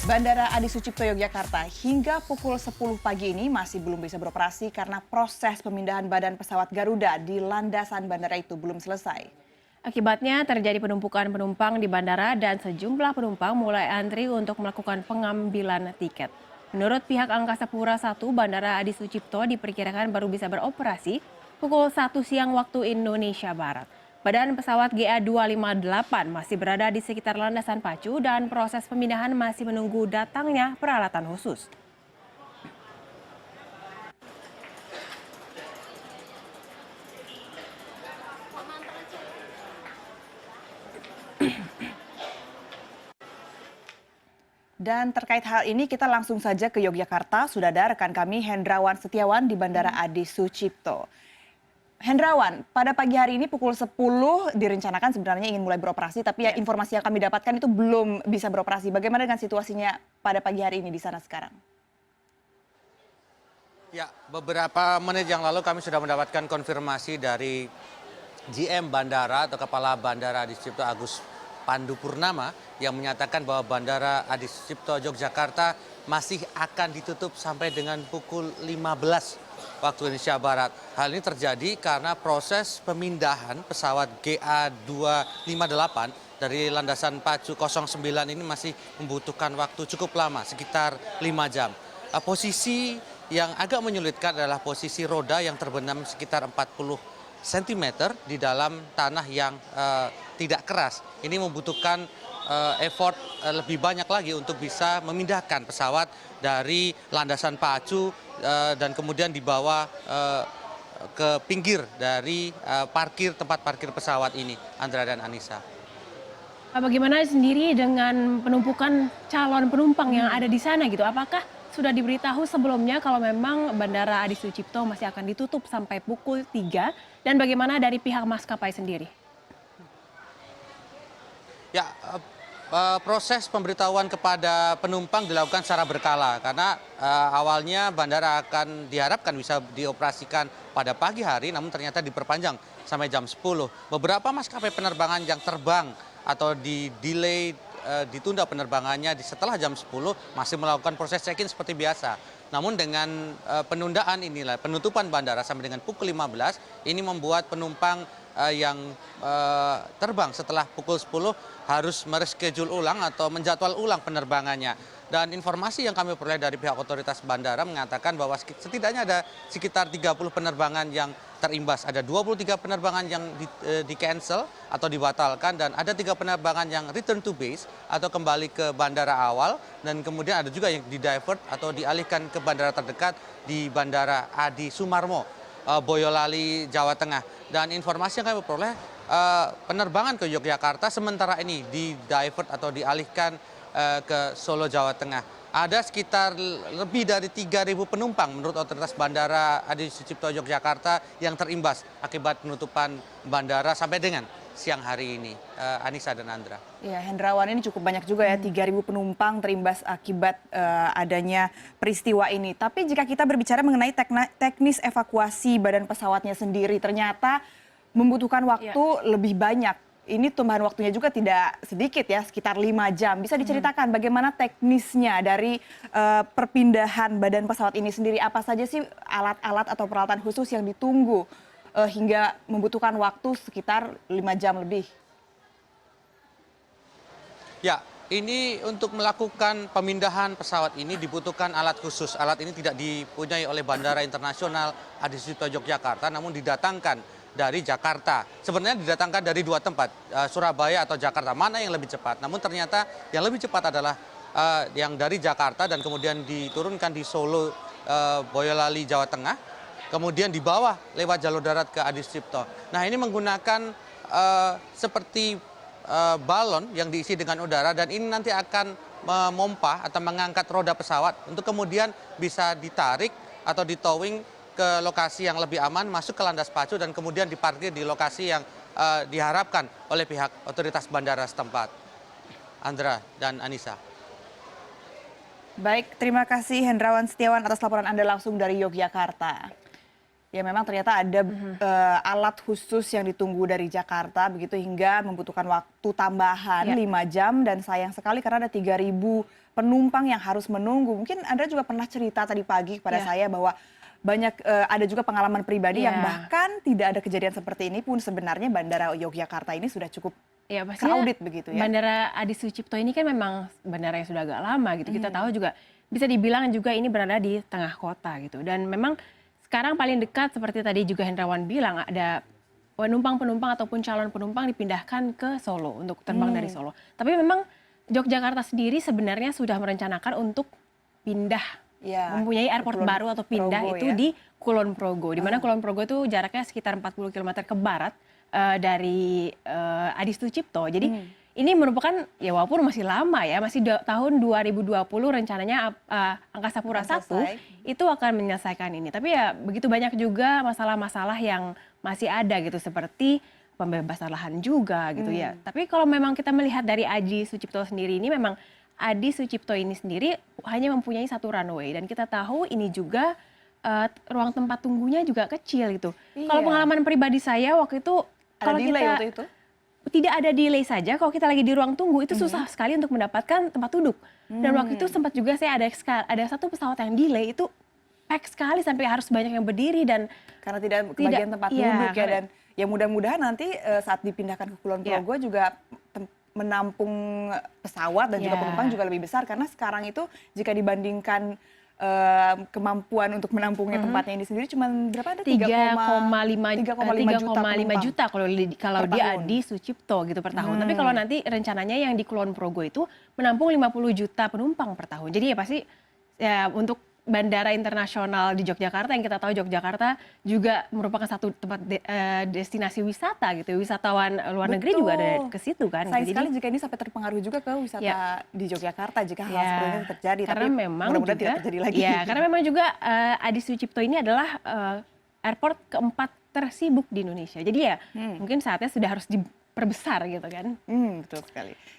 Bandara Adi Sucipto Yogyakarta hingga pukul 10 pagi ini masih belum bisa beroperasi karena proses pemindahan badan pesawat Garuda di landasan bandara itu belum selesai. Akibatnya terjadi penumpukan penumpang di bandara dan sejumlah penumpang mulai antri untuk melakukan pengambilan tiket. Menurut pihak Angkasa Pura I, Bandara Adi Sucipto diperkirakan baru bisa beroperasi pukul 1 siang waktu Indonesia Barat. Badan pesawat GA258 masih berada di sekitar landasan pacu dan proses pemindahan masih menunggu datangnya peralatan khusus. Dan terkait hal ini kita langsung saja ke Yogyakarta. Sudah ada rekan kami Hendrawan Setiawan di Bandara Adi Sucipto. Hendrawan, pada pagi hari ini pukul 10 direncanakan sebenarnya ingin mulai beroperasi, tapi ya informasi yang kami dapatkan itu belum bisa beroperasi. Bagaimana dengan situasinya pada pagi hari ini di sana sekarang? Ya, beberapa menit yang lalu kami sudah mendapatkan konfirmasi dari GM Bandara atau Kepala Bandara Adi Sucipto Agus Pandu Purnama yang menyatakan bahwa Bandara Adi Sucipto Yogyakarta masih akan ditutup sampai dengan pukul 15 waktu Indonesia Barat. Hal ini terjadi karena proses pemindahan pesawat GA258 dari landasan pacu 09 ini masih membutuhkan waktu cukup lama, sekitar 5 jam. Posisi yang agak menyulitkan adalah posisi roda yang terbenam sekitar 40 cm di dalam tanah yang tidak keras. Ini membutuhkan effort lebih banyak lagi untuk bisa memindahkan pesawat dari landasan pacu dan kemudian dibawa ke pinggir dari tempat parkir pesawat ini, Andra dan Anissa. Bagaimana sendiri dengan penumpukan calon penumpang yang ada di sana gitu? Apakah sudah diberitahu sebelumnya kalau memang Bandara Adi Sucipto masih akan ditutup sampai pukul 3? Dan bagaimana dari pihak maskapai sendiri? Ya, proses pemberitahuan kepada penumpang dilakukan secara berkala karena awalnya bandara akan diharapkan bisa dioperasikan pada pagi hari, namun ternyata diperpanjang sampai jam 10. Beberapa maskapai penerbangan yang terbang atau ditunda penerbangannya setelah jam 10 masih melakukan proses check-in seperti biasa. Namun dengan penundaan inilah, penutupan bandara sampai dengan pukul 15, ini membuat penumpang yang terbang setelah pukul 10 harus mereschedule ulang atau menjadwal ulang penerbangannya. Dan informasi yang kami peroleh dari pihak otoritas bandara mengatakan bahwa setidaknya ada sekitar 30 penerbangan yang terimbas. Ada 23 penerbangan yang di-cancel atau dibatalkan dan ada 3 penerbangan yang return to base atau kembali ke bandara awal. Dan kemudian ada juga yang di-divert atau dialihkan ke bandara terdekat di Bandara Adi Sumarmo, Boyolali, Jawa Tengah. Dan informasi yang kami peroleh, penerbangan ke Yogyakarta sementara ini di-divert atau dialihkan ke Solo, Jawa Tengah. Ada sekitar lebih dari 3.000 penumpang menurut otoritas Bandara Adi Sucipto Yogyakarta yang terimbas akibat penutupan bandara sampai dengan siang hari ini. Anissa dan Andra. Ya, Hendrawan, ini cukup banyak juga ya, 3.000 penumpang terimbas akibat adanya peristiwa ini. Tapi jika kita berbicara mengenai teknis evakuasi badan pesawatnya sendiri, ternyata membutuhkan waktu lebih banyak. Ini tambahan waktunya juga tidak sedikit ya, sekitar 5 jam. Bisa diceritakan bagaimana teknisnya dari perpindahan badan pesawat ini sendiri? Apa saja sih alat-alat atau peralatan khusus yang ditunggu hingga membutuhkan waktu sekitar 5 jam lebih? Ya, ini untuk melakukan pemindahan pesawat ini dibutuhkan alat khusus. Alat ini tidak dipunyai oleh Bandara Internasional Adi Sucipto Yogyakarta, namun didatangkan dari Jakarta. Sebenarnya didatangkan dari 2 tempat, Surabaya atau Jakarta. Mana yang lebih cepat? Namun ternyata yang lebih cepat adalah yang dari Jakarta dan kemudian diturunkan di Solo, Boyolali, Jawa Tengah. Kemudian dibawa lewat jalur darat ke Adi Sucipto. Nah, ini menggunakan seperti balon yang diisi dengan udara dan ini nanti akan memompa atau mengangkat roda pesawat untuk kemudian bisa ditarik atau ditowing ke lokasi yang lebih aman, masuk ke landas pacu dan kemudian diparkir di lokasi yang diharapkan oleh pihak otoritas bandara setempat. Andra dan Anissa. Baik, terima kasih Hendrawan Setiawan atas laporan Anda langsung dari Yogyakarta. Ya memang ternyata ada alat khusus yang ditunggu dari Jakarta begitu hingga membutuhkan waktu tambahan Ya. 5 jam dan sayang sekali karena ada 3.000 penumpang yang harus menunggu. Mungkin Anda juga pernah cerita tadi pagi kepada Ya. saya bahwa banyak ada juga pengalaman pribadi yang Ya. bahkan tidak ada kejadian seperti ini pun sebenarnya Bandara Yogyakarta ini sudah cukup Ya pastinya crowded begitu ya. Bandara Adi Sucipto ini kan memang bandara yang sudah agak lama gitu. Kita tahu juga bisa dibilang juga ini berada di tengah kota gitu. Dan memang sekarang paling dekat seperti tadi juga Hendrawan bilang ada penumpang-penumpang ataupun calon penumpang dipindahkan ke Solo untuk terbang dari Solo. Tapi memang Yogyakarta sendiri sebenarnya sudah merencanakan untuk pindah Ya, mempunyai airport Kulon baru atau pindah Progo itu ya. di Kulon Progo. Di mana Kulon Progo itu jaraknya sekitar 40 km ke barat dari Adi Sucipto. Jadi ini merupakan ya walaupun masih lama ya, masih tahun 2020 rencananya Angkasa Pura Akan 1 selesai. itu akan menyelesaikan ini. Tapi ya begitu banyak juga masalah-masalah yang masih ada gitu seperti pembebasan lahan juga gitu ya. Tapi kalau memang kita melihat dari Adi Sucipto sendiri ini memang Adi Sucipto ini sendiri hanya mempunyai satu runway dan kita tahu ini juga ruang tempat tunggunya juga kecil gitu. Kalau Iya. pengalaman pribadi saya waktu itu Ada kalau delay kita waktu itu? tidak ada delay saja, kalau kita lagi di ruang tunggu itu susah sekali untuk mendapatkan tempat duduk. Dan waktu itu sempat juga saya ada satu pesawat yang delay itu pack sekali sampai harus banyak yang berdiri dan Karena tidak kebagian tempat iya, duduk ya karena- dan ya mudah-mudahan nanti saat dipindahkan ke Kulon Iya. Progo juga menampung pesawat dan juga Iya. penumpang juga lebih besar karena sekarang itu jika dibandingkan kemampuan untuk menampungnya tempatnya ini sendiri cuma berapa ada 3,5 penumpang juta kalau per dia tahun. Adi Sucipto gitu per tahun. Tapi kalau nanti rencananya yang di Kulon Progo itu menampung 50 juta penumpang per tahun. Jadi ya pasti ya untuk bandara internasional di Yogyakarta yang kita tahu Yogyakarta juga merupakan satu tempat destinasi wisata gitu. Wisatawan luar negeri juga ada ke situ kan. Sayang gitu. sekali jika ini sampai terpengaruh juga ke wisata Ya. di Yogyakarta jika hal Ya, seperti ini terjadi. karena Tapi memang mudah-mudahan juga, tidak terjadi lagi. Ya, karena memang juga Adi Sucipto ini adalah airport keempat tersibuk di Indonesia. Jadi ya mungkin saatnya sudah harus diperbesar gitu kan. Betul sekali.